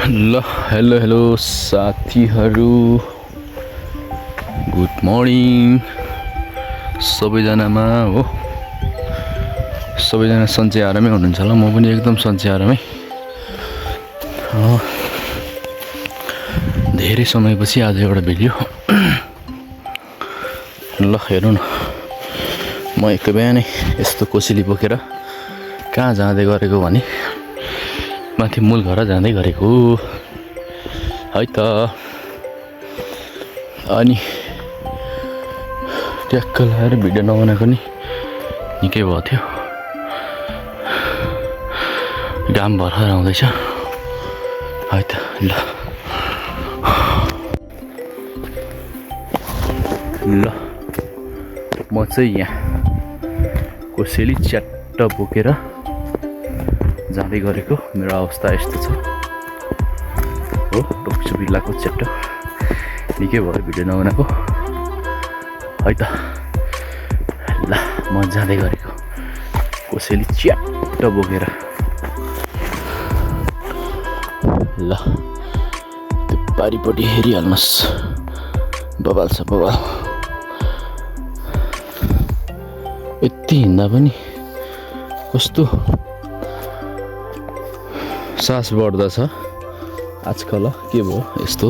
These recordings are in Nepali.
ल हेलो हेलो साथीहरू, गुड मर्निङ सबैजनामा हो। सबैजना सन्चै आरामै हुनुहुन्छ होला, म पनि एकदम सन्चै आरामै। धेरै समयपछि आज एउटा भिडियो। ल हेरौँ न, म एक बिहानै यस्तो कोसेली बोकेर कहाँ जाँदै गरेको भने माथि मूल घर जाँदै गरेको है त। अनि ट्याक्क लगाएर भिडियो नबनाएको नि निकै भएको थियो। घाम भर्खर आउँदैछ है त। ल म चाहिँ यहाँ कोसेली च्याट्ट बोकेर जाँदै गरेको। मेरो अवस्था यस्तो छ हो, टोपी लगाएको च्याट्ट निकै भयो भिडियो नबनाएको है त। ल म जाँदै गरेको कोसेली च्याट्ट बोकेर। ल त्यो पारिपट्टि हेरिहाल्नुहोस्, बबाल छ बबाल। यति हिँड्दा पनि कस्तो सास बढ्दछ आजकल। के भयो यस्तो,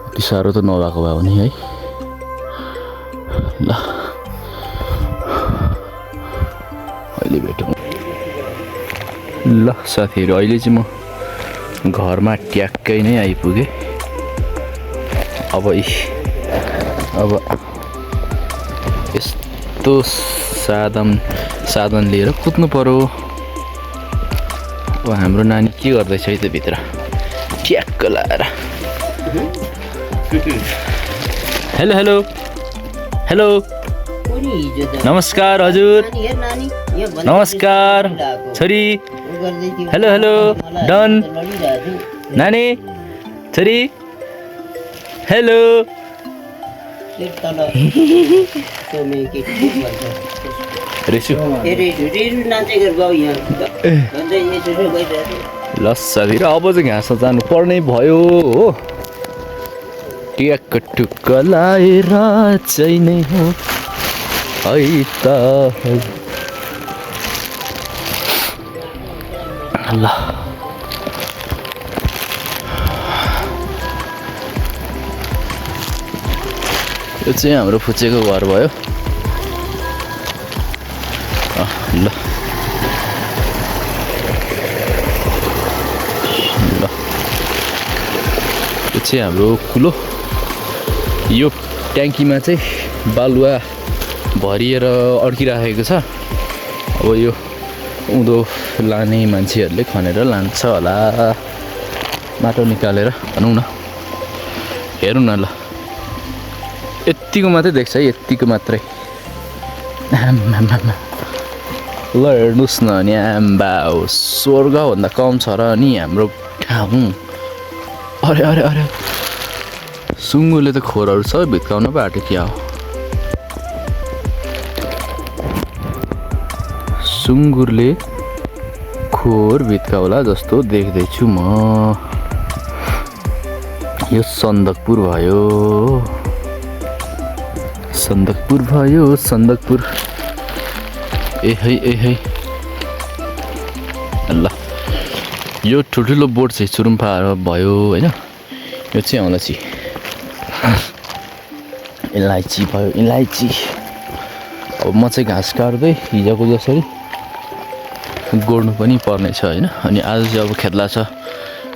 यति साह्रो त नभएको भए पनि है। ल अहिले भेटौँ। ल साथीहरू, अहिले चाहिँ म घरमा ट्याक्कै नै आइपुगेँ। अब यस्तो साधन लिएर कुद्नु पर्यो। अब हाम्रो नानी के गर्दैछ है त भित्र ट्याक्क लाएर। हेलो हेलो हेलो, नमस्कार हजुर, नमस्कार छोरी। हेलो हेलो डन नानी छोरी। हेलो रेसु। ल साथीहरू, अब चाहिँ घाँसमा जानु पर्ने भयो हो। ट्याक्क टुक्क लाएर चाहिँ नै हो है त। ल यो चाहिँ हाम्रो फुच्चेको घर भयो। ल यो चाहिँ हाम्रो कुलो। यो ट्याङ्कीमा चाहिँ बालुवा भरिएर अड्किराखेको छ। अब यो उँधो लाने मान्छेहरूले खनेर लान्छ होला, माटो निकालेर भनौँ न। हेरौँ न, ल यत्तिको मात्रै देख्छ है, यत्तिको मात्रै। ल हेर्नुहोस् न नि आम्बा हो, स्वर्गभन्दा कम छ र नि हाम्रो ठाउँ। अरे अरे अरे, सुँगुरले त खोरहरू सबै भित्काउन पो आँट्यो क्या हो। सुँगुरले खोर भित्काउला जस्तो देख्दैछु म। यो सन्दकपुर भयो, सन्दकपुर भयो, सन्दकपुर। ए है ल यो ठुल्ठुलो बोट चाहिँ चुरुम्फा भयो होइन। यो चाहिँ अलैँची, इलाइची भयो, इलाइची। अब म चाहिँ घाँस काट्दै हिजोको जसरी गोड्नु पनि पर्नेछ होइन। अनि आज चाहिँ अब खेतला छ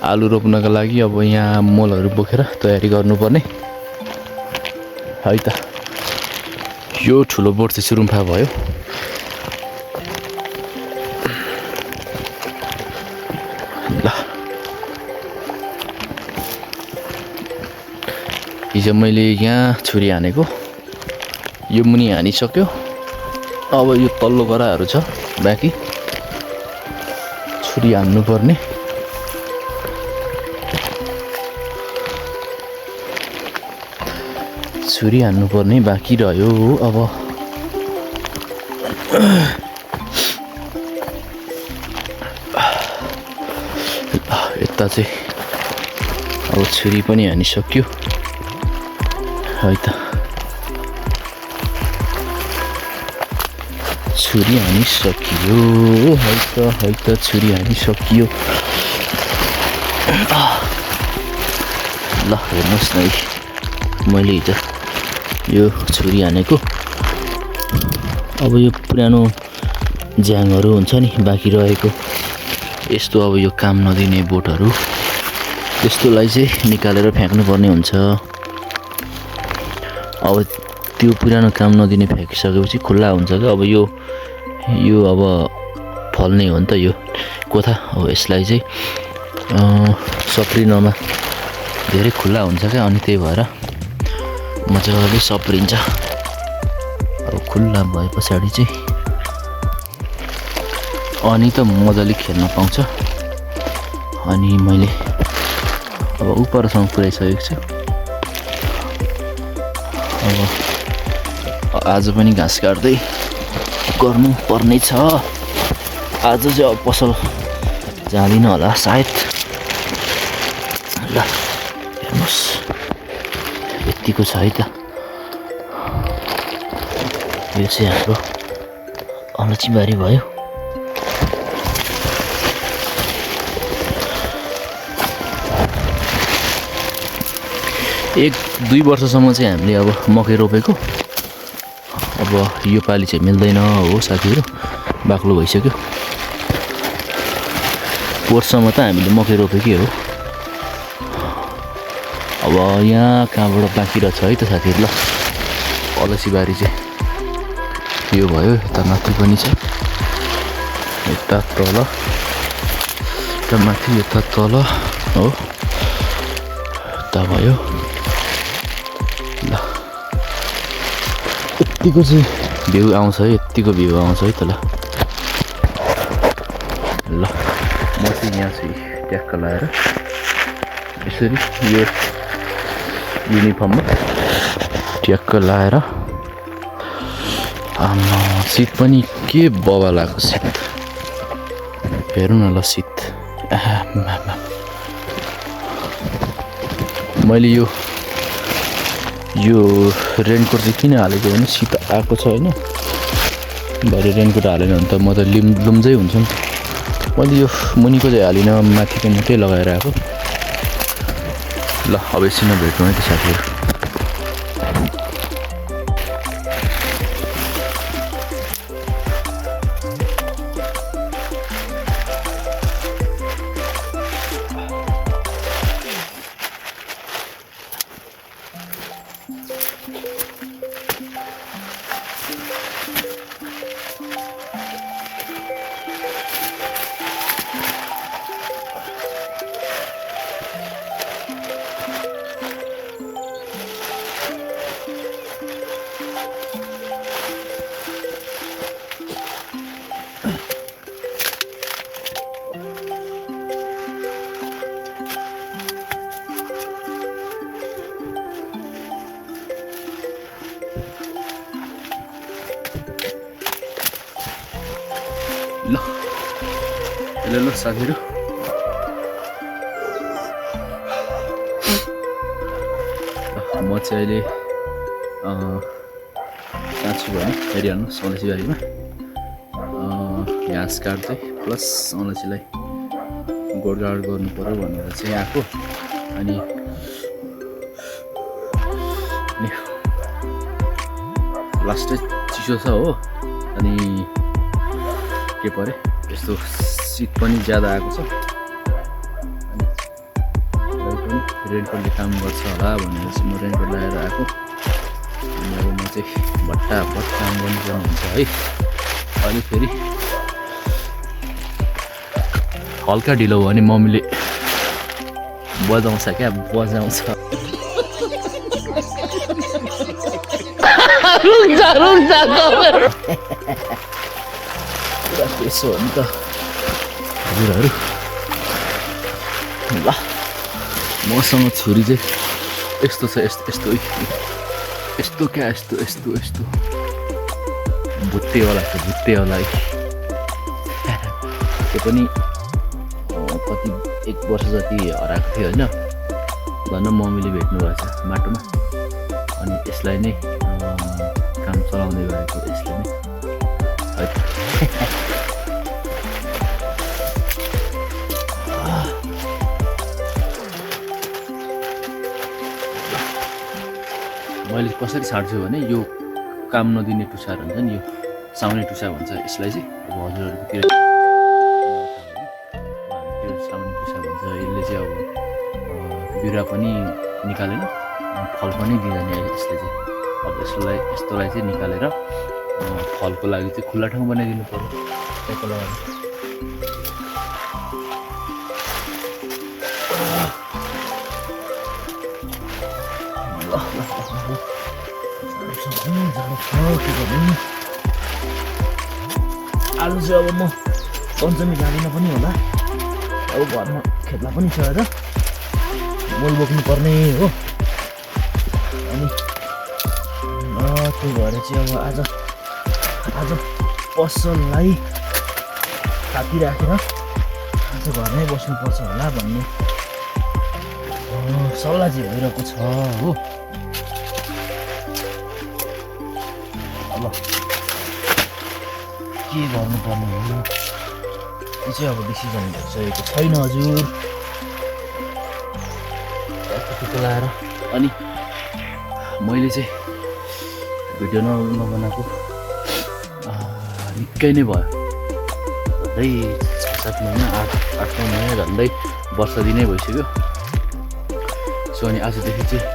आलु रोप्नको लागि। अब यहाँ मलहरू बोकेर तयारी गर्नुपर्ने है त। यो ठुलो बोट चाहिँ चुरुम्फा भयो। ल हिजो मैले यहाँ छुरी हानेको, यो मुनि हानिसक्यो। अब यो तल्लो गराहरू छ बाँकी, छुरी हान्नुपर्ने। छुरी हान्नुपर्ने बाँकी रह्यो। अब यता चाहिँ अब छुरी पनि हानिसक्यो है त। छुरी हानिसकियो है त छुरी हानिसकियो। ल हेर्नुहोस् न मैले हिजो यो छुरी हानेको। अब यो पुरानो ज्याङहरू हुन्छ नि बाँकी रहेको यस्तो अब यो काम नदिने बोटहरू त्यस्तोलाई चाहिँ निकालेर फ्याँक्नुपर्ने हुन्छ। अब त्यो पुरानो काम नदिने फ्याँकिसकेपछि खुल्ला हुन्छ क्या। अब यो अब फल्ने हो नि त यो कोठा। अब यसलाई चाहिँ सप्रिनमा धेरै खुल्ला हुन्छ क्या अनि त्यही भएर मजाले सप्रिन्छ। अब खुल्ला भए पछाडि चाहिँ अनि त मजाले खेल्न पाउँछ। अनि मैले अब उपरसम्म पुऱ्याइसकेको छु। अब आज पनि घाँस काट्दै गर्नु पर्ने छ। आज चाहिँ अब पसल जाँदिन होला सायद। ल हेर्नुहोस् यतिको छ है त। यो चाहिँ हाम्रो अलैँचीबारी भयो। एक दुई वर्षसम्म चाहिँ हामीले अब मकै रोपेको। अब यो पालि चाहिँ मिल्दैन हो साथीहरू, बाक्लो भइसक्यो। पोहोरसम्म त हामीले मकै रोपेकै हो। अब यहाँ कहाँबाट बाँकी रहेछ है त साथीहरू। ल अलैँचीबारी चाहिँ यो भयो। यता माथि पनि छ, यता तल, यता माथि, यता तल हो, यता भयो। ल यत्तिको चाहिँ भ्यू आउँछ है, यत्तिको भ्यू आउँछ है त। ल म चाहिँ यहाँ चाहिँ ट्याक्क लाएर यसरी यो युनिफर्ममा ट्याक्क लाएर शीत पनि के बबा लगाएको शीत हेर्नु न। ल शीत मैले यो रेनकोट चाहिँ किन हालेको भने शीत आएको छ होइन। भरे रेनकोट हालेन भने त म त लुम्जै हुन्छ नि। मैले यो मुनिको चाहिँ हालिनँ, माथिको मात्रै लगाएर आएको। ल अब एकछिन भेटौँ है त साथीहरू। ल साथीहरू म चाहिँ अहिले कहाँ छु भने हेरिहाल्नुहोस् अलैँचीबारीमा घाँस काट्दै प्लस अलैँचीलाई गोडगाड गर्नु पर्यो भनेर चाहिँ आएको। अनि लास्टै चिसो छ हो। अनि के परे यस्तो शीत पनि ज्यादा आएको छ। अनि पनि रेनकोटले काम गर्छ होला भनेर चाहिँ म रेनकोट लगाएर आएको। अनि अब म चाहिँ भट्टाभट काम गर्नुपर्ने हुन्छ है। अनि फेरि हल्का ढिलो भयो भने मम्मीले बजाउँछ क्या, बजाउँछ। त्यसो हो नि त हजुरहरू। ल मसँग छुरी चाहिँ यस्तो छ, यस्तो क्या, यस्तो भुत्तेवाला छ, भुत्तेवाला। त्यो पनि कति 1 वर्ष जति हराएको थियो होइन भन्न मम्मीले भेट्नु भएछ बाटोमा अनि यसलाई नै काम चलाउँदै गरेको यसले नै है त मैले कसरी छाड्छु भने यो काम नदिने टुसार हुन्छ नि यो साउने टुसा भन्छ यसलाई चाहिँ अब हजुरहरूकोतिर साउने टुसा भन्छ यसले चाहिँ अब बिरुवा पनि निकालेन फल पनि दिँदैन यसले चाहिँ अब यस्तोलाई चाहिँ निकालेर फलको लागि चाहिँ खुल्ला ठाउँ बनाइदिनु पर्यो त्यसको लागि आलु चाहिँ अब म पञ्चमी जाँदिन पनि होला अब घरमा खेतमा पनि छ र मोल बोक्नु पर्ने हो अनि त्यही भएर चाहिँ अब आज पसललाई थापिराखेर आज घरमै बस्नुपर्छ होला भन्ने सल्लाह चाहिँ भइरहेको छ हो अब के गर्नुपर्ने हो यो चाहिँ अब डिसिजन भइसकेको छैन हजुर त्यतिको लाएर अनि मैले चाहिँ भिडियो नबनाएको निकै नै भयो झन्डै 6-7 महिना 8-9 महिना झन्डै वर्ष दिनै भइसक्यो सो अनि आजदेखि चाहिँ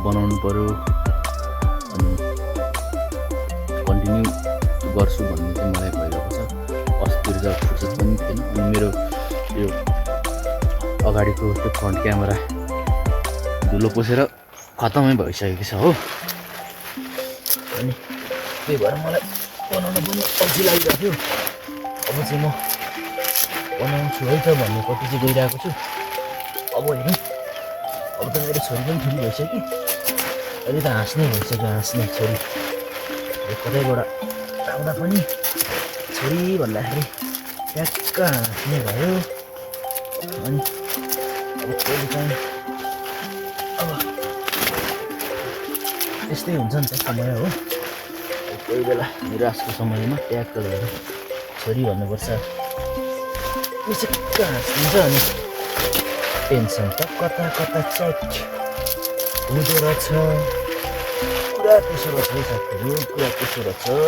बनाउनु पर्यो अनि कन्टिन्यू गर्छु भन्ने चाहिँ मलाई भइरहेको छ अस्तिर त फुर्सद पनि थिएन अनि मेरो यो अगाडिको त्यो फ्रन्ट क्यामेरा धुलो पोसेर खतमै भइसकेको छ हो अनि त्यही भएर मलाई बनाउन पनि अल्छी लागिरहेको थियो अब चाहिँ म बनाउँछु है त भन्ने कति चाहिँ गइरहेको छु अब हेरौँ अब त मेरो छोरी पनि ठुलो भइसक्यो अहिले त हाँस्ने भइसक्यो हाँस्ने छोरी कतैबाट आउँदा पनि छोरी भन्दाखेरि ट्याक्क हाँस्ने भयो अनि अब कहिले काहीँ अब त्यस्तै हुन्छ नि त समय हो कोही बेला निराशको समयमा ट्याक्क गरेर छोरी भन्नुपर्छ निचक्क हाँसिन्छ अनि टेन्सन त कता कता चेक हुँदो रहेछ कुरा त्यसो रहेछ है साथीहरू कुरा त्यसो रहेछ हो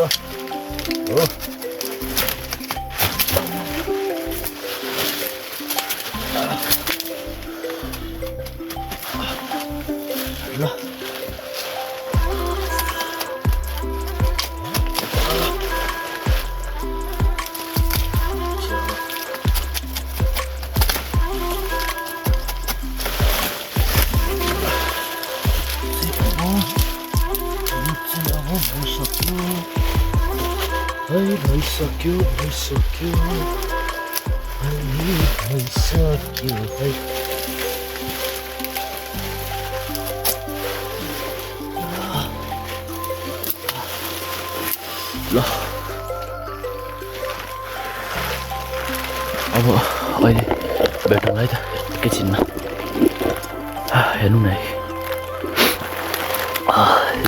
ल भइसक्यो है ल अब अहिले भेटौँ है त एकैछिनमा हेर्नु न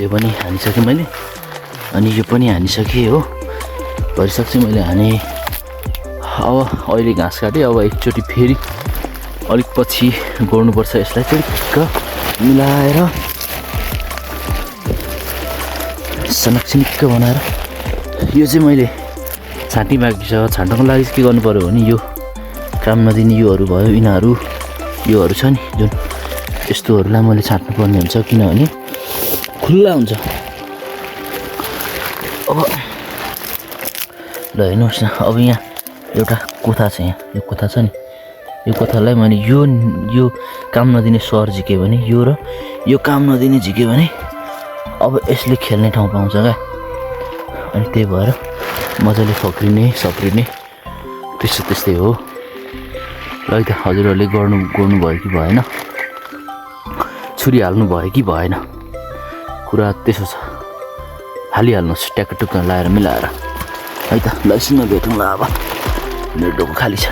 यो पनि हानिसकेँ मैले अनि यो पनि हानिसकेँ हो भरिसक्छ मैले हाने अब अहिले घाँस काटेँ अब एकचोटि फेरि अलिक पछि गोड्नुपर्छ यसलाई चिक्क मिलाएर सनक्सिनिक्क बनाएर यो चाहिँ मैले छाँटी बाँकी छ छाँट्नको लागि के गर्नु पर्यो भने यो काम नदिने योहरू भयो योहरू छ नि जुन यस्तोहरूलाई मैले छाँट्नुपर्ने हुन्छ किनभने खुल्ला हुन्छ अब ल हेर्नुहोस् न अब यहाँ एउटा कोठा छ यहाँ यो कोठा छ नि यो कोठालाई मैले यो काम नदिने सर झिक्यो भने यो र यो काम नदिने झिक्यो भने अब यसले खेल्ने ठाउँ पाउँछ क्या अनि त्यही भएर मजाले फक्रिने सप्रिने त्यस्तै हो ल है त हजुरहरूले गर्नु भयो कि भएन छुरी हाल्नु भयो कि भएन कुरा त्यसो छ हालिहाल्नुहोस् ट्याक्क टुक्क लाएर मिलाएर है त ल एकछिनमा भेटौँ ल अब मेरो डोको खाली छ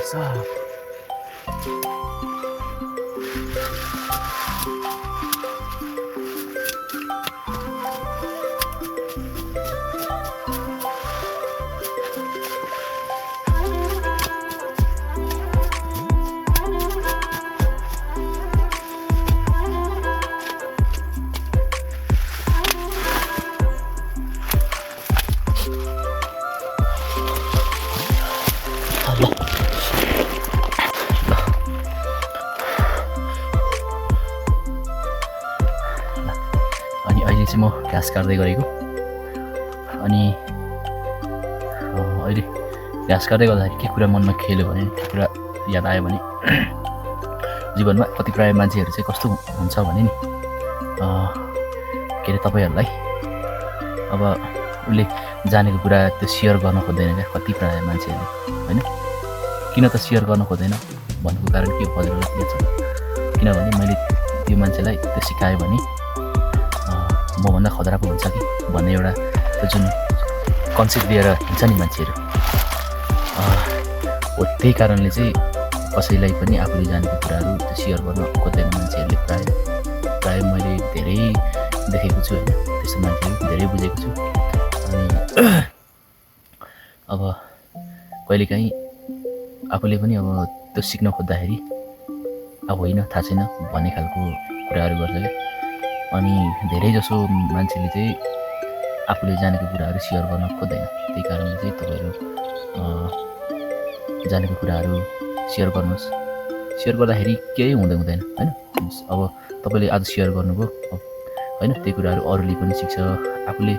साहब म घाँस काट्दै गरेको अनि अहिले घाँस काट्दै गर्दाखेरि के कुरा मनमा खेल्यो भने के कुरा याद आयो भने जीवनमा कति प्राय मान्छेहरू चाहिँ कस्तो हुन्छ भने नि के अरे तपाईहरुलाई अब उले जानेको कुरा त्यो शेयर गर्न खोज्दैन क्या कति प्राय मान्छेहरूले हैन किन त शेयर गर्न खोज्दैन भन्नुको कारण के हो हजुरलाई थाहा छ किनभने मैले त्यो मान्छेलाई त्यो सिकाएँ भने म भन्दा खतरा पो हुन्छ कि भन्ने एउटा त्यो जुन कन्सेप्ट लिएर हिँड्छ नि मान्छेहरू हो त्यही कारणले चाहिँ कसैलाई पनि आफूले जानेको कुराहरू सेयर गर्न खोज्दैन मान्छेहरूले। प्रायः मैले धेरै देखेको छु होइन, त्यस्तो मान्छेहरू धेरै बुझेको छु। अनि अब कहिलेकाहीँ आफूले पनि अब त्यो सिक्न खोज्दाखेरि अब होइन थाहा छैन भन्ने खालको कुराहरू गर्छ क्या। अनि धेरै जसो मान्छेले चाहिँ आफूले जानेको कुराहरू सेयर गर्न खोज्दैन। त्यही कारणले चाहिँ तपाईँहरू जानेको कुराहरू सेयर गर्नुहोस्। सेयर गर्दाखेरि केही हुँदैन होइन। अब तपाईँले आज सेयर गर्नुभयो होइन, त्यो कुराहरू अरूले पनि सिक्छ। आफूले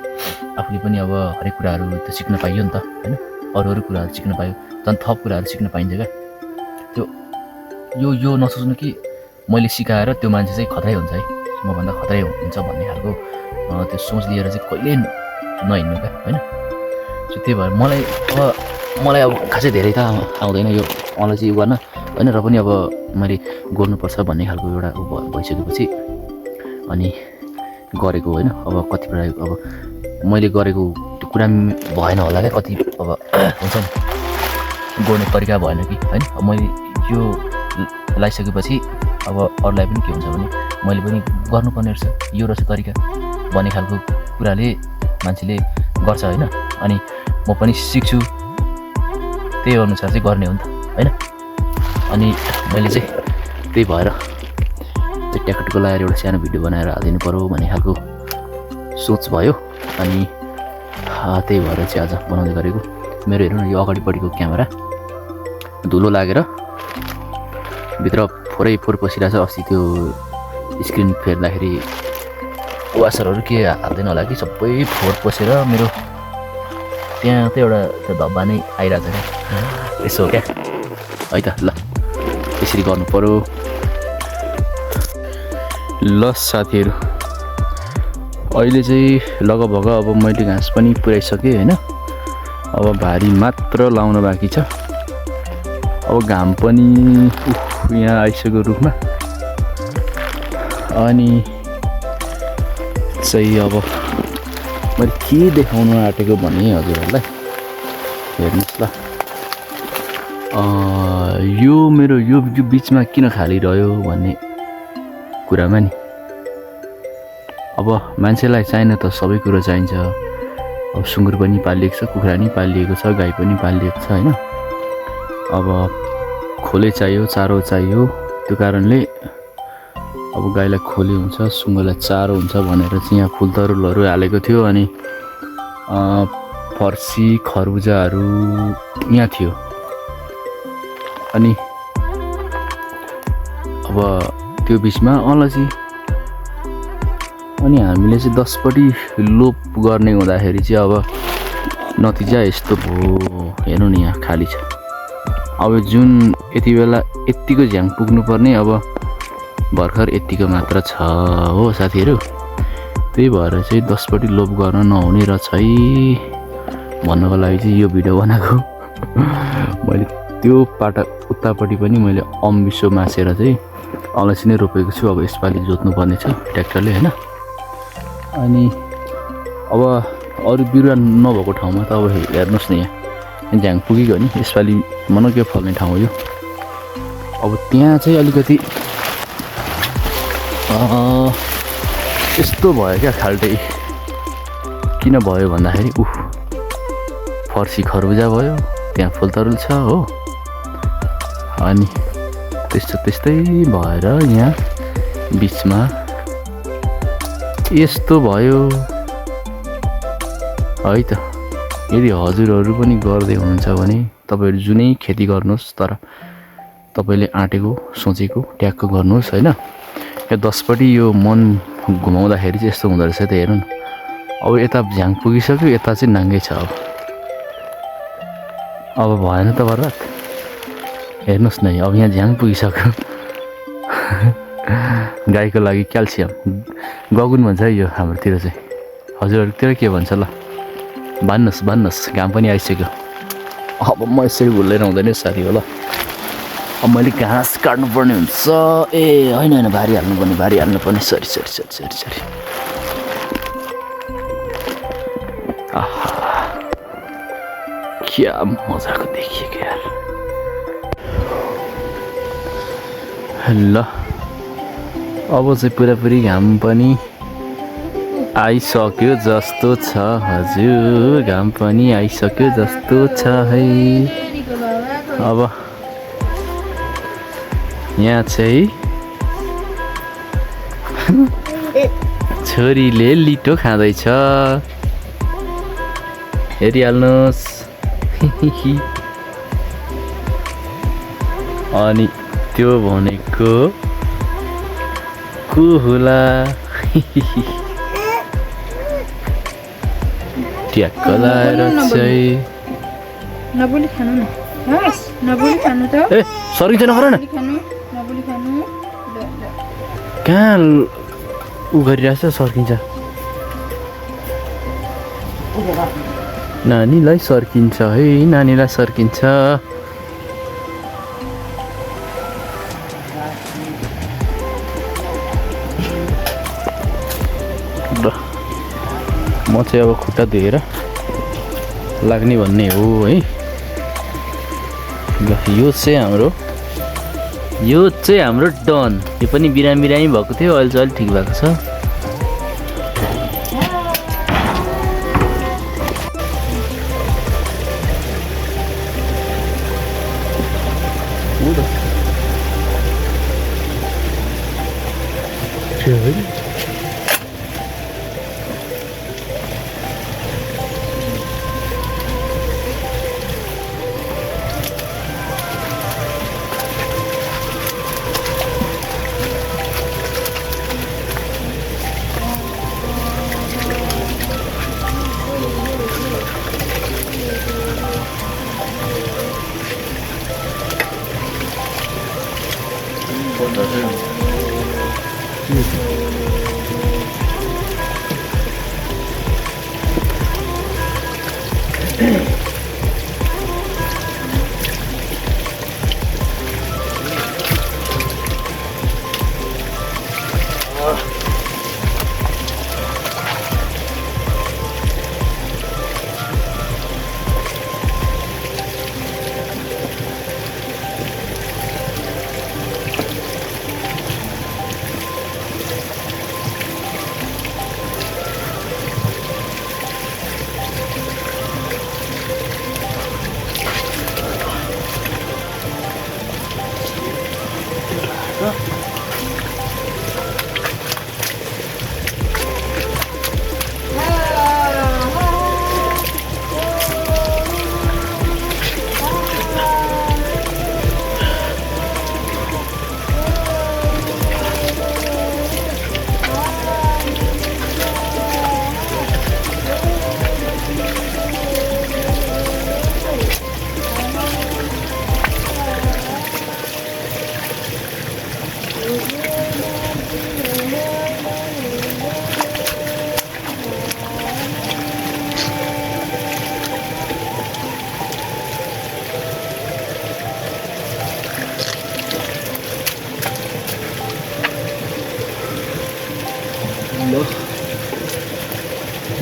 पनि अब हरेक कुराहरू त्यो सिक्न पाइयो नि त होइन। अरू कुराहरू सिक्न पायो, झन् थप कुराहरू सिक्न पाइन्छ क्या। त्यो यो नसोच्नु कि मैले सिकाएर त्यो मान्छे चाहिँ खतरै हुन्छ है, मभन्दा खतरै हुन्छ भन्ने खालको त्यो सोच लिएर चाहिँ कहिले नहिँड्नु क्या होइन। सो त्यही भएर मलाई अब खासै धेरै त आउँदैन यो मलाई चाहिँ यो गर्न होइन, र पनि अब मैले गर्नुपर्छ भन्ने खालको एउटा भइसकेपछि अनि गरेको होइन। अब कति प्रकार अब मैले गरेको त्यो कुरा भएन होला क्या, कति अब हुन्छ नि गर्ने तरिका भएन कि होइन। अब मैले यो लगाइसकेपछि अब अरूलाई पनि के हुन्छ भने मैले पनि गर्नुपर्ने रहेछ, यो रहेछ तरिका भन्ने खालको कुराले मान्छेले गर्छ होइन। अनि म पनि सिक्छु, त्यही अनुसार चाहिँ गर्ने हो नि त होइन। अनि मैले चाहिँ त्यही भएर त्यो ट्याकटुको लगाएर एउटा सानो भिडियो बनाएर हालिदिनु पऱ्यो भन्ने खालको सोच भयो। अनि त्यही भएर चाहिँ आज बनाउँदै गरेको। मेरो हेर्नु न, यो अगाडिपट्टिको क्यामेरा धुलो लागेर भित्र फोहोर पसिरहेको छ। अस्ति त्यो स्क्रिन फेर्दाखेरि वासरहरू के हाल्दैन होला कि सबै फोहोर पसेर मेरो त्यहाँ त एउटा त्यो धब्बा नै आइरहेको छ क्या। यसो क्या है त, ल यसरी गर्नु पऱ्यो। ल साथीहरू, अहिले चाहिँ लगभग अब मैले घाँस पनि पुर्याइसकेँ होइन। अब भारी मात्र लाउन बाँकी छ। अब घाम पनि यहाँ आइसक्यो रुखमा। अनि चाहिँ अब मैले के देखाउनु आँटेको भने हजुरहरूलाई हेर्नुहोस् ल। यो मेरो यो बिचमा किन खाली रह्यो भन्ने कुरामा नि, अब मान्छेलाई चाहिन त सबै कुरो चाहिन्छ। अब सुँगुर पनि पालिएको छ, कुखुरा पनि पालिएको छ, गाई पनि पालिएको छ होइन। अब खोले चाहियो, चारो चाहियो। त्यो कारणले अब गाईलाई खोले हुन्छ, सुँगुरलाई चारो हुन्छ भनेर चाहिँ यहाँ फुलतरुलहरू हालेको थियो। अनि फर्सी खरबुजाहरू यहाँ थियो। अनि अब त्यो बिचमा अलैँची। अनि हामीले चाहिँ 10पट्टि लोप गर्ने हुँदाखेरि चाहिँ अब नतिजा यस्तो भयो। हेर्नु नि यहाँ खाली छ। अब जुन यति बेला यत्तिको झ्याङ पुग्नुपर्ने अब भर्खर यत्तिको मात्र छ हो साथीहरू। त्यही भएर चाहिँ 10पट्टि लोप गर्न नहुने रहेछ है भन्नको लागि चाहिँ यो भिडियो बनाएको। मैले त्यो उतापट्टि पनि मैले अम्बिसो मासेर चाहिँ अलैँची नै रोपेको छु। अब यसपालि जोत्नुपर्ने छ ट्र्याक्टरले होइन। अनि अब अरू बिरुवा नभएको ठाउँमा त अब हेर्नुहोस् न, यहाँ झ्याङ पुगेको नि। यसपालि मनकै फल्ने ठाउँ हो यो। अब त्यहाँ चाहिँ अलिकति यस्तो भयो क्या खाल्टे। किन भयो भन्दाखेरि फर्सी खरबुजा भयो, त्यहाँ फुलतरुल छ हो। अनि त्यस्तै भएर यहाँ बिचमा यस्तो भयो है त। यदि हजुरहरू पनि गर्दै हुनुहुन्छ भने तपाईँहरू जुनै खेती गर्नुहोस्, तर तपाईँले आँटेको सोचेको ट्याक्क गर्नुहोस् होइन। यो 10पट्टि यो मन घुमाउँदाखेरि चाहिँ यस्तो हुँदो रहेछ त। हेर्नु न, अब यता झ्याङ पुगिसक्यो, यता चाहिँ नाङ्गै छ। अब भएन त बर्बाद। हेर्नुहोस् न, अब यहाँ झ्याङ पुगिसक्यो। गाईको लागि क्याल्सियम गगुन भन्छ है यो हाम्रोतिर चाहिँ। हजुरहरूतिर के भन्छ ल भन्नुहोस्। घाम पनि आइसक्यो। अब म यसरी भुलेर हुँदैन साथी होला। अब मैले घाँस काट्नुपर्ने हुन्छ। ए होइन भारी हाल्नुपर्ने सरी। आहा क्या मजाको देखिएको यार। ल अब चाहिँ पुरापुरी घाम पनि आइसक्यो जस्तो छ हजुर घाम पनि आइसक्यो जस्तो छ है अब यहाँ चाहिँ छोरीले लिटो खाँदैछ हेरिहाल्नुहोस् अनि त्यो भनेको को होला ट्याक्क लाएर चाहिँ नबोली खानु न हस् नबोली खानु त ए सरिन्छ नगर न नबोली खानु कहाँ उ गरिरहेछ सर्किन्छ नानीलाई सर्किन्छ है नानीलाई सर्किन्छ ल म चाहिँ अब खुट्टा धोएर लाग्ने भन्ने हो है ल यो चाहिँ हाम्रो डन यो पनि बिरामी भएको थियो अहिले चाहिँ अलिक ठिक भएको छ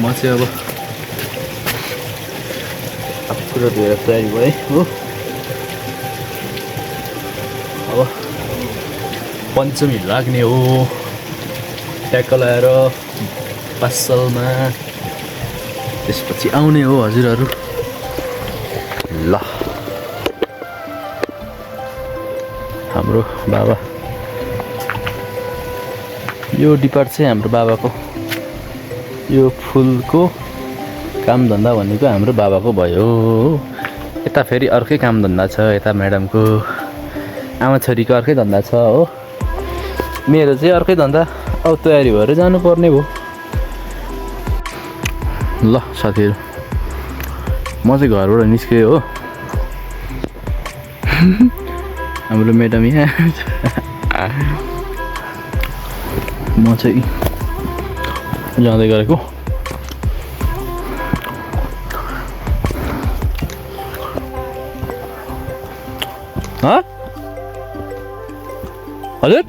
म चाहिँ अब पुरा धोएर तयारी भएँ हो अब पञ्चमी लाग्ने हो ट्याक्क लगाएर पासलमा त्यसपछि आउने हो हजुरहरू ल हाम्रो बाबा यो डिपार्ट चाहिँ हाम्रो बाबाको यो फुलको काम धन्दा भनेको हाम्रो बाबाको भयो यता फेरि अर्कै काम धन्दा छ यता म्याडमको आमा छोरीको अर्कै धन्दा छ हो मेरो चाहिँ अर्कै धन्दा अब तयारी भएर जानुपर्ने भयो ल साथीहरू म चाहिँ घरबाट निस्केँ हो हाम्रो म्याडम यहाँ म चाहिँ जाँदै गरेको हजुर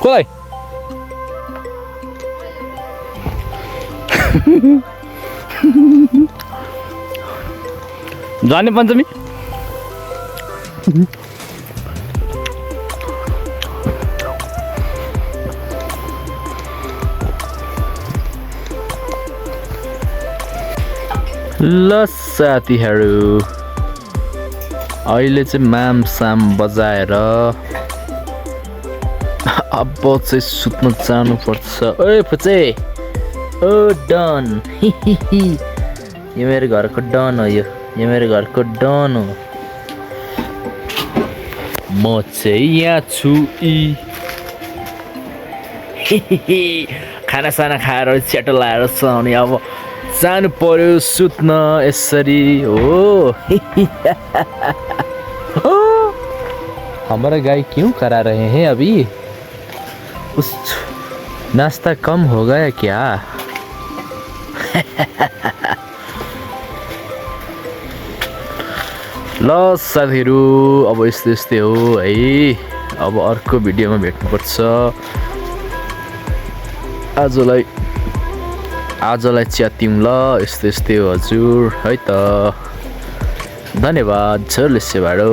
कसलाई जाने पञ्चमी ल साथीहरू अहिले चाहिँ मामसाम बजाएर अब चाहिँ सुत्न जानुपर्छ। ओए फुचे ओ डन यो मेरो घरको डन हो। यो मेरो घरको डन हो। म चाहिँ यहाँ छु खानासाना खाएर च्याटो लाएर सुहाउने अब जानु पर्यो सुत्न यसरी हो। हमारा गाय क्यों करा रहे हैं अभी? उस नाश्ता कम हो गया क्या? ल साथीहरू अब यस्तै हो है। अब अर्को भिडियोमा भेट्नुपर्छ। आजलाई च्यात्यौँ ल। यस्तै हो हजुर है त। धन्यवाद छोरले सेवाडो।